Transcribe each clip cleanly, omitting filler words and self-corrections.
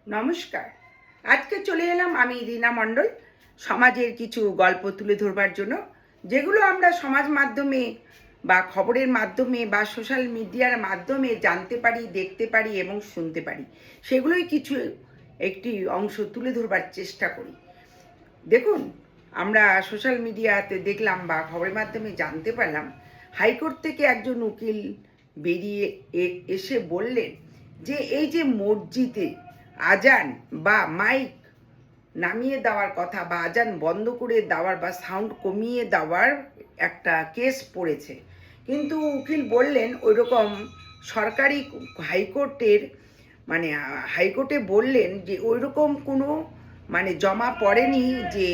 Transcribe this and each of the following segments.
নমস্কার। আজকে চলে এলাম আমি রীনা মণ্ডল সমাজের কিছু গল্প তুলে ধরবার জন্য, যেগুলো আমরা সমাজ মাধ্যমে বা খবরের মাধ্যমে বা সোশ্যাল মিডিয়ার মাধ্যমে জানতে পারি, দেখতে পারি এবং শুনতে পারি। সেগুলোই কিছু একটি অংশ তুলে ধরবার চেষ্টা করি। দেখুন, আমরা সোশ্যাল মিডিয়াতে দেখলাম বা খবরের মাধ্যমে জানতে পারলাম, হাইকোর্ট থেকে একজন উকিল বেরিয়ে এসে বললেন যে এই যে মসজিদে আজান বা মাইক নামিয়ে দেওয়ার কথা বা আজান বন্ধ করে দেওয়ার বা সাউন্ড কমিয়ে দেওয়ার একটা কেস পড়েছে, কিন্তু উকিল বললেন ওই রকম সরকারি হাইকোর্টের মানে হাইকোর্টে বললেন যে ওই রকম কোনো জমা পড়েনি যে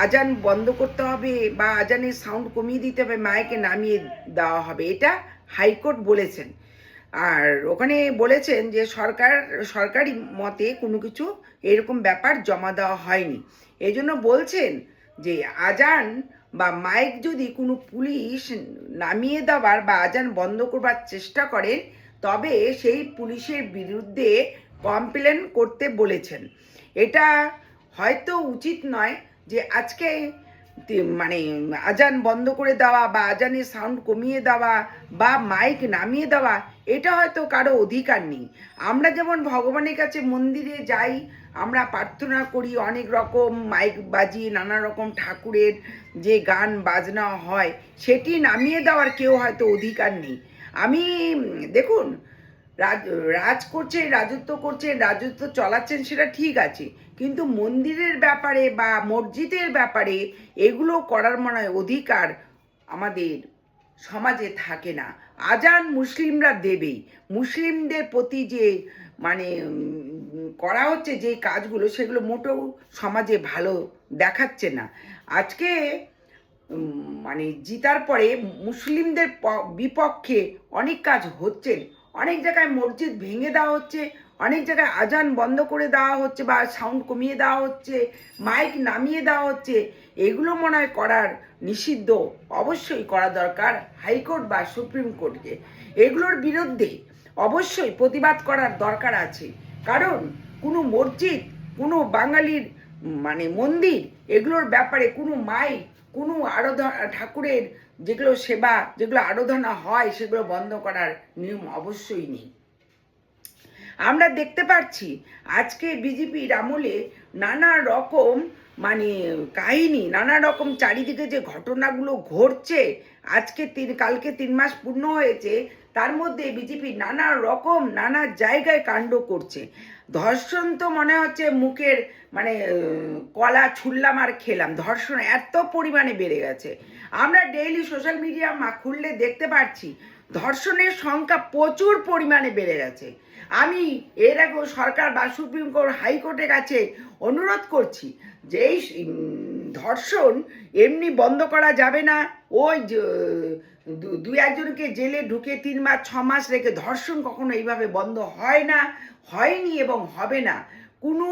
আজান বন্ধ করতে হবে বা আজানের সাউন্ড কমিয়ে দিতে হবে, মাইকে নামিয়ে দেওয়া হবে। এটা হাইকোর্ট বলেছেন। আর ওখানে বলেছেন যে সরকারি মতে কোনো কিছু এরকম ব্যাপার জমা দেওয়া হয়নি। এই জন্য বলছেন যে আজান বা মাইক যদি কোনো পুলিশ নামিয়ে দেওয়ার বা আজান বন্ধ করবার চেষ্টা করেন, তবে সেই পুলিশের বিরুদ্ধে কমপ্লেন করতে বলেছেন। এটা হয়তো উচিত নয় যে আজকে আজান বন্ধ করে দেওয়া বা আজানের সাউন্ড কমিয়ে দেওয়া বা মাইক নামিয়ে দেওয়া, এটা হয়তো কারো অধিকার নেই। আমরা যেমন ভগবানের কাছে মন্দিরে যাই, আমরা প্রার্থনা করি, অনেক রকম মাইক বাজিয়ে নানা রকম ঠাকুরের যে গান বাজনা হয়, সেটি নামিয়ে দেওয়ার কেউ হয়তো অধিকার নেই। আমি দেখুন, রাজ করছেন, রাজত্ব চলাচ্ছেন, সেটা ঠিক আছে, কিন্তু মন্দিরের ব্যাপারে বা মসজিদের ব্যাপারে এগুলো করার মনে হয় অধিকার আমাদের সমাজে থাকে না। আজান মুসলিমরা দেবেই। মুসলিমদের প্রতি যে করা হচ্ছে যে কাজগুলো, সেগুলো মোটেও সমাজে ভালো দেখাচ্ছে না। আজকে জিতার পরে মুসলিমদের বিপক্ষে অনেক কাজ হচ্ছে। অনেক জায়গায় মসজিদ ভেঙে দেওয়া হচ্ছে, অনেক জায়গায় আজান বন্ধ করে দেওয়া হচ্ছে বা সাউন্ড কমিয়ে দেওয়া হচ্ছে, মাইক নামিয়ে দেওয়া হচ্ছে। এগুলো মনে হয় করার নিষিদ্ধ, অবশ্যই করা দরকার হাইকোর্ট বা সুপ্রিম কোর্টকে। এগুলোর বিরুদ্ধে অবশ্যই প্রতিবাদ করার দরকার আছে। কারণ কোনো মসজিদ, কোনো বাঙালির মন্দির, এগুলোর ব্যাপারে কোনো মাইক, কোনো ঠাকুরের যেগুলো সেবা, যেগুলো আরাধনা হয়, সেগুলো বন্ধ করার নিয়ম অবশ্যই নেই। আমরা দেখতে পাচ্ছি আজকে বিজেপির আমলে নানা রকম কাহিনী, নানা রকম চারিদিকে যে ঘটনাগুলো ঘটছে, কালকে 3 মাস পূর্ণ হয়েছে, তার মধ্যে বিজেপি নানা রকম নানা জায়গায় কাণ্ড করছে। ধর্ষণ তো মনে হচ্ছে মুখের কলা ছুললাম আর খেলাম। ধর্ষণ এত পরিমাণে বেড়ে গেছে, আমরা ডেইলি সোশ্যাল মিডিয়া খুললে দেখতে পাচ্ছি ধর্ষণের সংখ্যা প্রচুর পরিমাণে বেড়ে গেছে। আমি এর আগেও সরকার বা সুপ্রিম কোর্ট, হাইকোর্টের কাছে অনুরোধ করছি যে এই ধর্ষণ এমনি বন্ধ করা যাবে না। ওই 2-1জনকে জেলে ঢুকে 3 মাস 6 মাস রেখে ধর্ষণ কখনো এইভাবে বন্ধ হয় না, হয়নি এবং হবে না। কোনো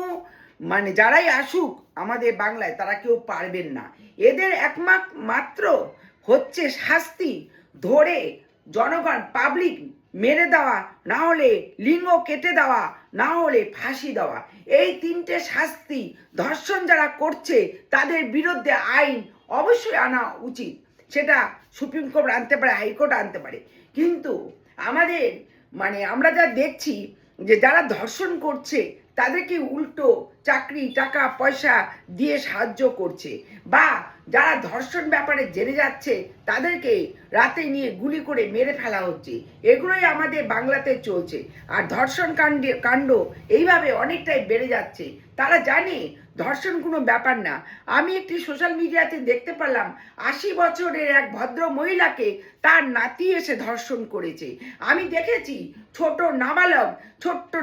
যারাই আসুক আমাদের বাংলায়, তারা কেউ পারবেন না। এদের একমাত্র হচ্ছে শাস্তি, ধরে জনগণ পাবলিক মেরে দেওয়া, না হলে লিঙ্গ কেটে দেওয়া, না হলে ফাঁসি দেওয়া। এই 3টে শাস্তি ধর্ষণ যারা করছে তাদের বিরুদ্ধে আইন অবশ্যই আনা উচিত। সেটা সুপ্রিম কোর্ট আনতে পারে, হাইকোর্ট আনতে পারে, কিন্তু আমাদের আমরা যা দেখছি যে যারা ধর্ষণ করছে তাদেরকে উল্টো চাকরি, টাকা পয়সা দিয়ে সাহায্য করছে, বা যারা ধর্ষণ ব্যাপারে জেনে যাচ্ছে তাদেরকে রাতে নিয়ে গুলি করে মেরে ফেলা হচ্ছে। এগুলোই আমাদের বাংলাতে চলছে। আর ধর্ষণ কাণ্ড এইভাবে অনেকটাই বেড়ে যাচ্ছে। তারা জানে ধর্ষণ কোনো ব্যাপার না। আমি একটি সোশ্যাল মিডিয়াতে দেখতে পেলাম 80 বছরের এক ভদ্র মহিলাকে তার নাতি এসে ধর্ষণ করেছে। আমি দেখেছি ছোট নাবালক, ছোট্ট